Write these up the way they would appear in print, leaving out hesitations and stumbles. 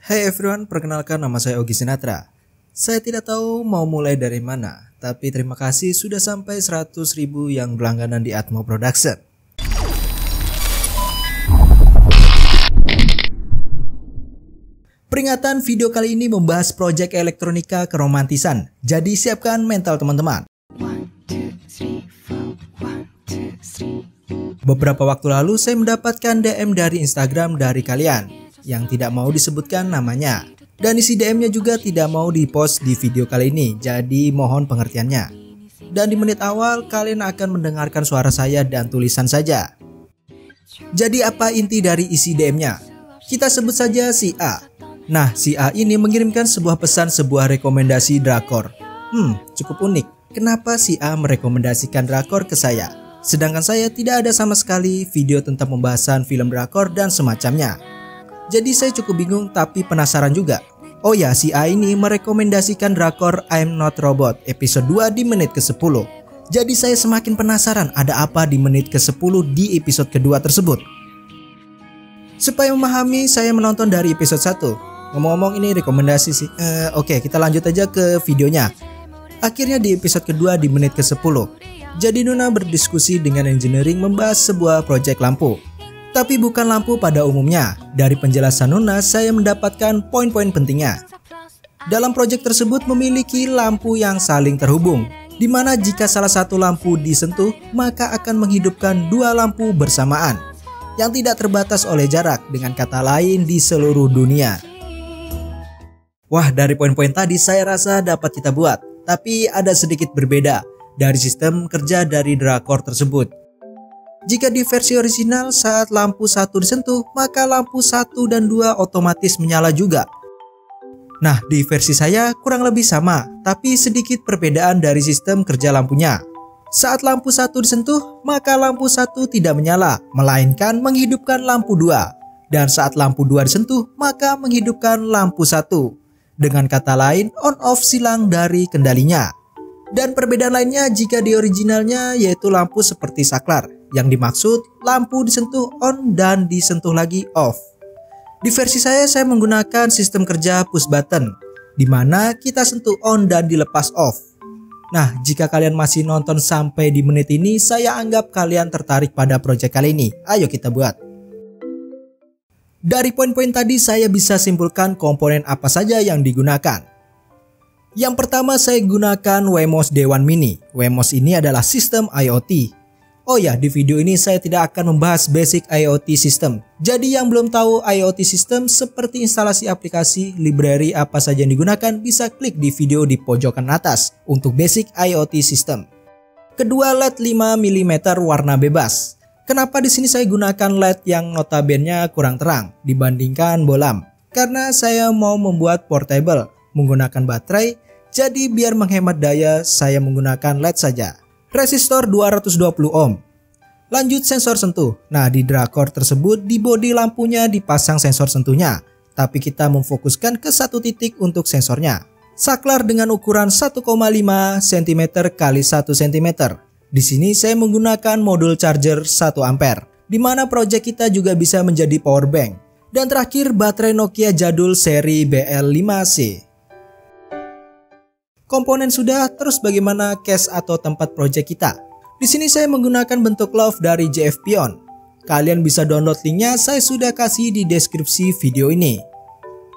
Hey everyone, perkenalkan nama saya Ogi Sinatra. Saya tidak tahu mau mulai dari mana, tapi terima kasih sudah sampai 100.000 yang berlangganan di Atmo Production. Peringatan video kali ini membahas proyek elektronika keromantisan, jadi siapkan mental teman-teman. Beberapa waktu lalu saya mendapatkan DM dari Instagram dari kalian yang tidak mau disebutkan namanya, dan isi DM-nya juga tidak mau di-post di video kali ini, jadi mohon pengertiannya. Dan di menit awal kalian akan mendengarkan suara saya dan tulisan saja. Jadi apa inti dari isi DM-nya? Kita sebut saja si A. Nah, si A ini mengirimkan sebuah pesan, sebuah rekomendasi drakor. Cukup unik. Kenapa si A merekomendasikan drakor ke saya? Sedangkan saya tidak ada sama sekali video tentang pembahasan film drakor dan semacamnya. Jadi saya cukup bingung tapi penasaran juga. Oh ya, si A ini merekomendasikan drakor I'm Not Robot episode 2 di menit ke-10. Jadi saya semakin penasaran ada apa di menit ke-10 di episode kedua tersebut. Supaya memahami, saya menonton dari episode 1. Ngomong-ngomong ini rekomendasi sih. Oke, kita lanjut aja ke videonya. Akhirnya di episode kedua di menit ke-10. Jadi Nuna berdiskusi dengan engineering membahas sebuah proyek lampu. Tapi bukan lampu pada umumnya. Dari penjelasan Nuna saya mendapatkan poin-poin pentingnya. Dalam proyek tersebut memiliki lampu yang saling terhubung, di mana jika salah satu lampu disentuh maka akan menghidupkan dua lampu bersamaan yang tidak terbatas oleh jarak, dengan kata lain di seluruh dunia. Wah, dari poin-poin tadi saya rasa dapat kita buat, tapi ada sedikit berbeda dari sistem kerja dari drakor tersebut. Jika di versi original saat lampu 1 disentuh, maka lampu 1 dan 2 otomatis menyala juga. Nah, di versi saya kurang lebih sama, tapi sedikit perbedaan dari sistem kerja lampunya. Saat lampu 1 disentuh, maka lampu 1 tidak menyala, melainkan menghidupkan lampu 2. Dan saat lampu 2 disentuh, maka menghidupkan lampu 1. Dengan kata lain, on-off silang dari kendalinya. Dan perbedaan lainnya jika di originalnya yaitu lampu seperti saklar. Yang dimaksud lampu disentuh on dan disentuh lagi off. Di versi saya menggunakan sistem kerja push button, di mana kita sentuh on dan dilepas off. Nah, jika kalian masih nonton sampai di menit ini, saya anggap kalian tertarik pada proyek kali ini. Ayo kita buat. Dari poin-poin tadi saya bisa simpulkan komponen apa saja yang digunakan. Yang pertama saya gunakan Wemos D1 Mini. Wemos ini adalah sistem IoT. Oh ya, di video ini saya tidak akan membahas basic IoT system. Jadi yang belum tahu IoT system seperti instalasi aplikasi, library apa saja yang digunakan bisa klik di video di pojokan atas untuk basic IoT system. Kedua, LED 5 mm warna bebas. Kenapa di sini saya gunakan LED yang notabene kurang terang dibandingkan bolam? Karena saya mau membuat portable menggunakan baterai, jadi biar menghemat daya saya menggunakan LED saja. Resistor 220 ohm. Lanjut sensor sentuh. Nah, di drakor tersebut di bodi lampunya dipasang sensor sentuhnya, tapi kita memfokuskan ke satu titik untuk sensornya. Saklar dengan ukuran 1,5 cm x 1 cm. Di sini saya menggunakan modul charger 1 ampere, di mana proyek kita juga bisa menjadi power bank. Dan terakhir baterai Nokia jadul seri BL5C. Komponen sudah, terus bagaimana case atau tempat proyek kita? Di sini saya menggunakan bentuk love dari JF Pion. Kalian bisa download linknya, saya sudah kasih di deskripsi video ini.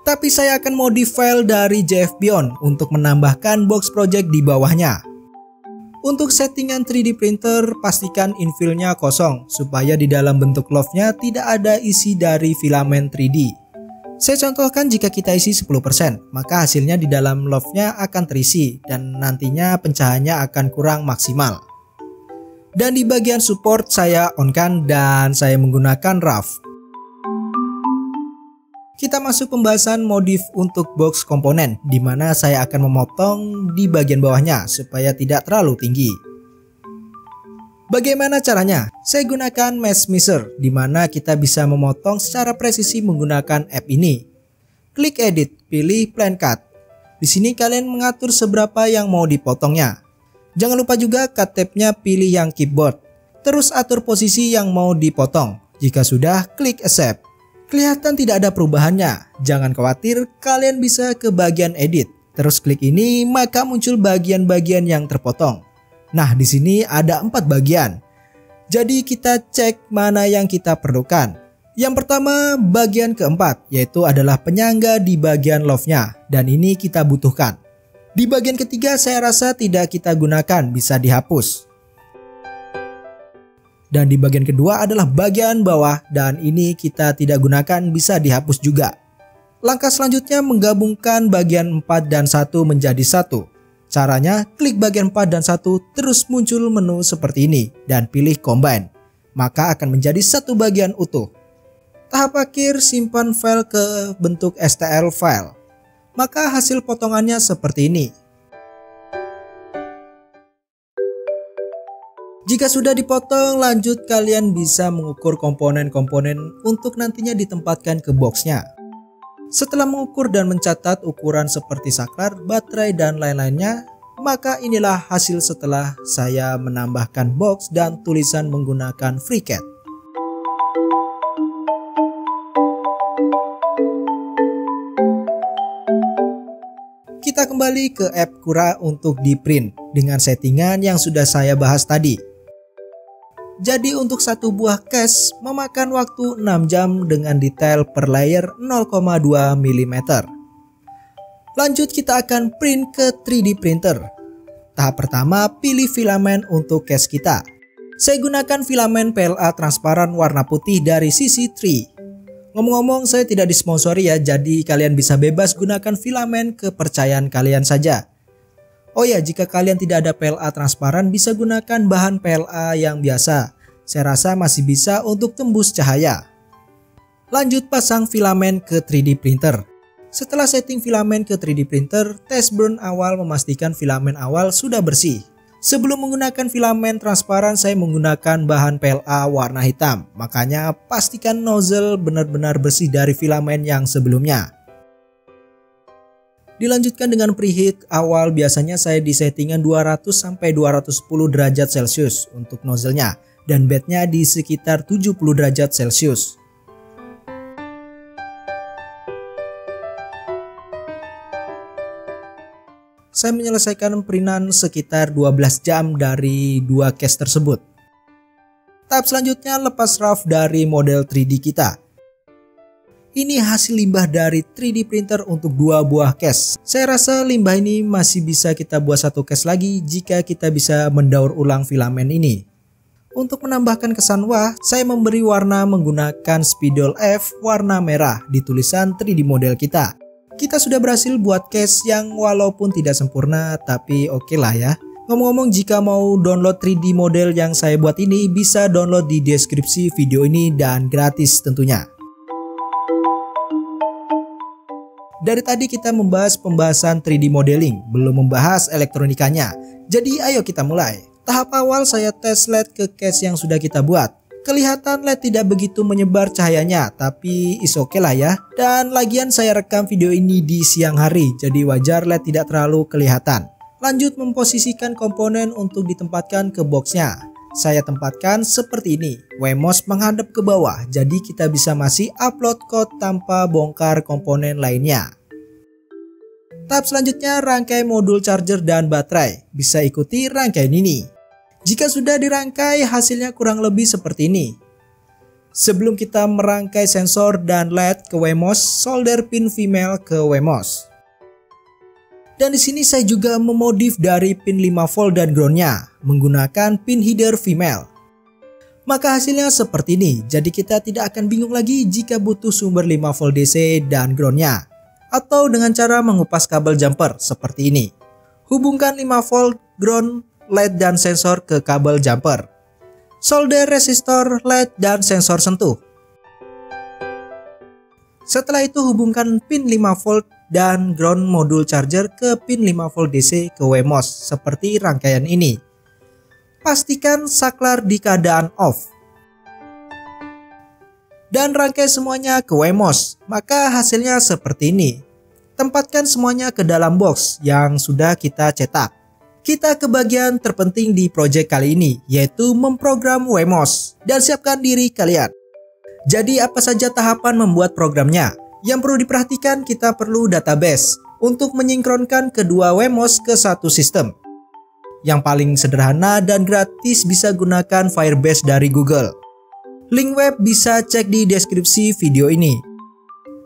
Tapi saya akan modif file dari JF Pion untuk menambahkan box project di bawahnya. Untuk settingan 3D printer, pastikan infillnya kosong supaya di dalam bentuk love-nya tidak ada isi dari filamen 3D. Saya contohkan jika kita isi 10%, maka hasilnya di dalam love-nya akan terisi dan nantinya pencahayaannya akan kurang maksimal. Dan di bagian support saya on-kan dan saya menggunakan RAW. Kita masuk pembahasan modif untuk box komponen, di mana saya akan memotong di bagian bawahnya supaya tidak terlalu tinggi. Bagaimana caranya? Saya gunakan mesh miser, di mana kita bisa memotong secara presisi menggunakan app ini. Klik edit, pilih plan cut. Di sini kalian mengatur seberapa yang mau dipotongnya. Jangan lupa juga cut tab-nya pilih yang keyboard. Terus atur posisi yang mau dipotong. Jika sudah, klik accept. Kelihatan tidak ada perubahannya. Jangan khawatir, kalian bisa ke bagian edit. Terus klik ini, maka muncul bagian-bagian yang terpotong. Nah, di sini ada 4 bagian. Jadi kita cek mana yang kita perlukan. Yang pertama, bagian keempat, yaitu adalah penyangga di bagian love-nya. Dan ini kita butuhkan. Di bagian ketiga saya rasa tidak kita gunakan, bisa dihapus. Dan di bagian kedua adalah bagian bawah, dan ini kita tidak gunakan, bisa dihapus juga. Langkah selanjutnya menggabungkan bagian 4 dan 1 menjadi 1. Caranya klik bagian 4 dan 1, terus muncul menu seperti ini dan pilih combine. Maka akan menjadi satu bagian utuh. Tahap akhir simpan file ke bentuk STL file. Maka hasil potongannya seperti ini. Jika sudah dipotong, lanjut kalian bisa mengukur komponen-komponen untuk nantinya ditempatkan ke boxnya. Setelah mengukur dan mencatat ukuran seperti saklar, baterai, dan lain-lainnya, maka inilah hasil setelah saya menambahkan box dan tulisan menggunakan FreeCAD. Kita kembali ke app Cura untuk di print dengan settingan yang sudah saya bahas tadi. Jadi untuk satu buah case memakan waktu 6 jam dengan detail per layer 0,2 mm. Lanjut kita akan print ke 3D printer. Tahap pertama, pilih filamen untuk case kita. Saya gunakan filamen PLA transparan warna putih dari CC3. Ngomong-ngomong, saya tidak disponsori ya, jadi kalian bisa bebas gunakan filamen kepercayaan kalian saja. Oh ya, jika kalian tidak ada PLA transparan, bisa gunakan bahan PLA yang biasa. Saya rasa masih bisa untuk tembus cahaya. Lanjut pasang filamen ke 3D printer. Setelah setting filamen ke 3D printer, tes burn awal memastikan filamen awal sudah bersih. Sebelum menggunakan filamen transparan, saya menggunakan bahan PLA warna hitam. Makanya pastikan nozzle benar-benar bersih dari filamen yang sebelumnya. Dilanjutkan dengan preheat awal, biasanya saya di settingan 200-210 derajat Celcius untuk nozzle-nya dan bednya di sekitar 70 derajat Celcius. Saya menyelesaikan printan sekitar 12 jam dari 2 case tersebut. Tahap selanjutnya lepas rough dari model 3D kita. Ini hasil limbah dari 3D printer untuk 2 buah case. Saya rasa limbah ini masih bisa kita buat satu case lagi jika kita bisa mendaur ulang filamen ini. Untuk menambahkan kesan wah, saya memberi warna menggunakan spidol F warna merah di tulisan 3D model kita. Kita sudah berhasil buat case yang walaupun tidak sempurna tapi oke lah ya. Ngomong-ngomong, jika mau download 3D model yang saya buat ini, bisa download di deskripsi video ini dan gratis tentunya. Dari tadi kita membahas pembahasan 3D modeling, belum membahas elektronikanya. Jadi ayo kita mulai. Tahap awal saya tes LED ke case yang sudah kita buat. Kelihatan LED tidak begitu menyebar cahayanya, tapi is oke lah ya. Dan lagian saya rekam video ini di siang hari, jadi wajar LED tidak terlalu kelihatan. Lanjut memposisikan komponen untuk ditempatkan ke boxnya. Saya tempatkan seperti ini, Wemos menghadap ke bawah, jadi kita bisa masih upload code tanpa bongkar komponen lainnya. Tahap selanjutnya rangkai modul charger dan baterai, bisa ikuti rangkaian ini. Jika sudah dirangkai, hasilnya kurang lebih seperti ini. Sebelum kita merangkai sensor dan LED ke Wemos, solder pin female ke Wemos. Dan di sini saya juga memodif dari pin 5 volt dan groundnya menggunakan pin header female. Maka hasilnya seperti ini, jadi kita tidak akan bingung lagi jika butuh sumber 5 volt DC dan groundnya. Atau dengan cara mengupas kabel jumper seperti ini. Hubungkan 5 volt, ground, LED dan sensor ke kabel jumper. Solder resistor, LED dan sensor sentuh. Setelah itu hubungkan pin 5 volt dan ground modul charger ke pin 5 volt DC ke Wemos seperti rangkaian ini. Pastikan saklar di keadaan off. Dan rangkai semuanya ke Wemos, maka hasilnya seperti ini. Tempatkan semuanya ke dalam box yang sudah kita cetak. Kita ke bagian terpenting di project kali ini, yaitu memprogram Wemos dan siapkan diri kalian. Jadi apa saja tahapan membuat programnya? Yang perlu diperhatikan, kita perlu database untuk menyinkronkan kedua Wemos ke satu sistem. Yang paling sederhana dan gratis bisa gunakan Firebase dari Google. Link web bisa cek di deskripsi video ini.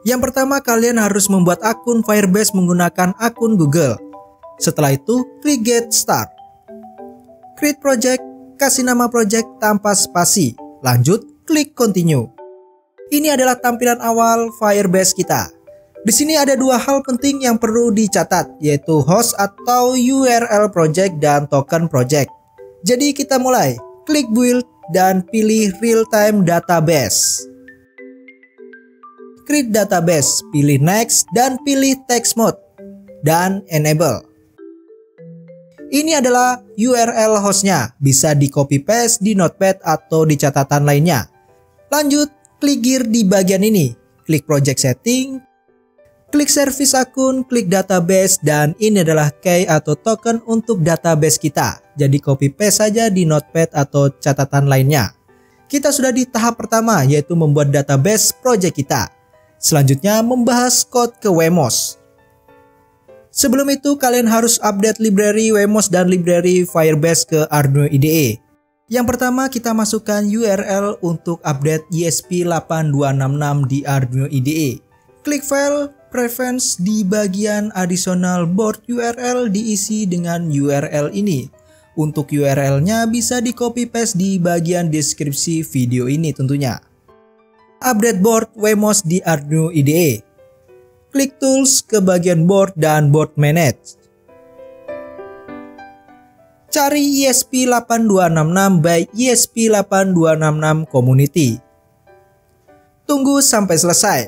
Yang pertama, kalian harus membuat akun Firebase menggunakan akun Google. Setelah itu, klik Get Start. Create project, kasih nama project tanpa spasi. Lanjut, klik Continue. Ini adalah tampilan awal Firebase kita. Di sini ada dua hal penting yang perlu dicatat, yaitu host atau URL project dan token project. Jadi kita mulai. Klik Build dan pilih Real Time Database. Create Database, pilih Next dan pilih Text Mode dan Enable. Ini adalah URL hostnya, bisa di copy paste di Notepad atau di catatan lainnya. Lanjut, klik gear di bagian ini. Klik Project Setting. Klik service akun, klik database, dan ini adalah key atau token untuk database kita. Jadi copy paste saja di Notepad atau catatan lainnya. Kita sudah di tahap pertama, yaitu membuat database project kita. Selanjutnya membahas code ke Wemos. Sebelum itu kalian harus update library Wemos dan library Firebase ke Arduino IDE. Yang pertama kita masukkan URL untuk update ESP8266 di Arduino IDE. Klik File, Preference, di bagian Additional Board URL diisi dengan URL ini. Untuk URL-nya bisa di copy paste di bagian deskripsi video ini tentunya. Update board Wemos di Arduino IDE. Klik Tools ke bagian Board dan Board Manage. Cari ESP8266 by ESP8266 Community. Tunggu sampai selesai.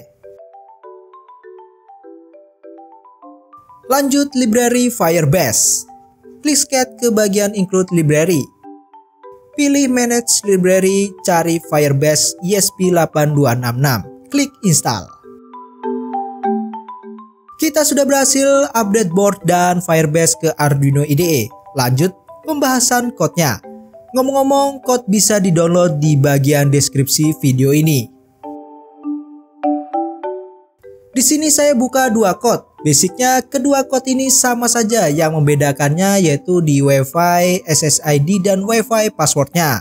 Lanjut library Firebase. Klik Scat ke bagian Include Library. Pilih Manage Library, cari Firebase ESP8266. Klik Install. Kita sudah berhasil update board dan Firebase ke Arduino IDE. Lanjut pembahasan code-nya. Ngomong-ngomong, code bisa di-download di bagian deskripsi video ini. Di sini saya buka dua code. Basicnya kedua code ini sama saja, yang membedakannya yaitu di Wi-Fi SSID dan Wi-Fi passwordnya.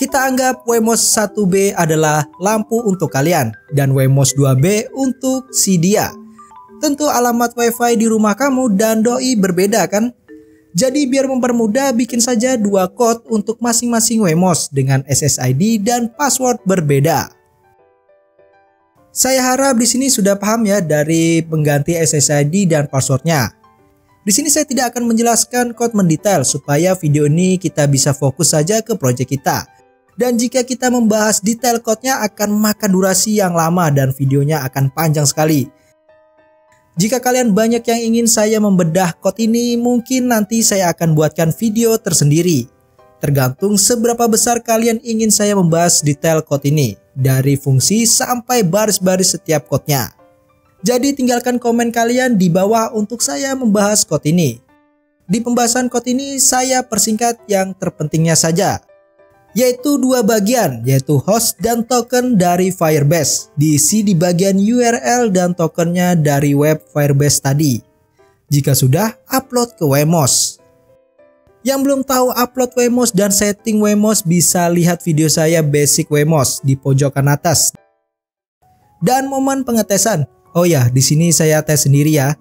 Kita anggap Wemos 1B adalah lampu untuk kalian dan Wemos 2B untuk si dia. Tentu alamat Wi-Fi di rumah kamu dan doi berbeda kan? Jadi biar mempermudah, bikin saja dua code untuk masing-masing Wemos dengan SSID dan password berbeda. Saya harap di sini sudah paham ya dari pengganti SSID dan passwordnya. Di sini saya tidak akan menjelaskan code mendetail supaya video ini kita bisa fokus saja ke project kita. Dan jika kita membahas detail code-nya akan makan durasi yang lama dan videonya akan panjang sekali. Jika kalian banyak yang ingin saya membedah code ini, mungkin nanti saya akan buatkan video tersendiri. Tergantung seberapa besar kalian ingin saya membahas detail code ini. Dari fungsi sampai baris-baris setiap code-nya. Jadi tinggalkan komen kalian di bawah untuk saya membahas code ini. Di pembahasan code ini saya persingkat yang terpentingnya saja, yaitu dua bagian, yaitu host dan token dari Firebase. Diisi di bagian URL dan tokennya dari web Firebase tadi. Jika sudah, upload ke Wemos. Yang belum tahu upload Wemos dan setting Wemos bisa lihat video saya basic Wemos di pojokan atas. Dan momen pengetesan. Oh ya, di sini saya tes sendiri ya.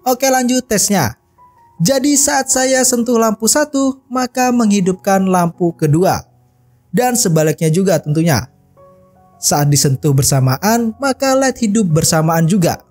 Oke, lanjut tesnya. Jadi saat saya sentuh lampu satu, maka menghidupkan lampu kedua. Dan sebaliknya juga tentunya. Saat disentuh bersamaan, maka LED hidup bersamaan juga.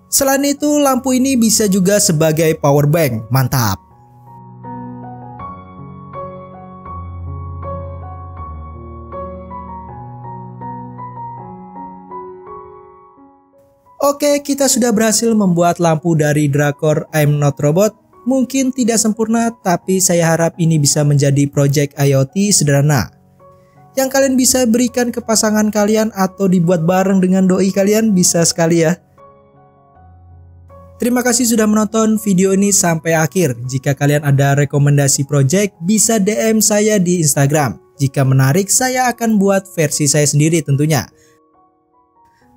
Selain itu, lampu ini bisa juga sebagai power bank. Mantap. Oke, kita sudah berhasil membuat lampu dari drakor I'm Not Robot. Mungkin tidak sempurna, tapi saya harap ini bisa menjadi project IoT sederhana yang kalian bisa berikan ke pasangan kalian atau dibuat bareng dengan doi kalian, bisa sekali ya. Terima kasih sudah menonton video ini sampai akhir. Jika kalian ada rekomendasi project, bisa DM saya di Instagram. Jika menarik, saya akan buat versi saya sendiri tentunya.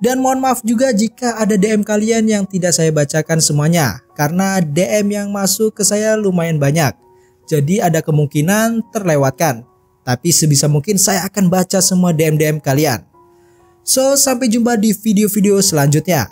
Dan mohon maaf juga jika ada DM kalian yang tidak saya bacakan semuanya, karena DM yang masuk ke saya lumayan banyak. Jadi ada kemungkinan terlewatkan. Tapi sebisa mungkin saya akan baca semua DM-DM kalian. So, sampai jumpa di video-video selanjutnya.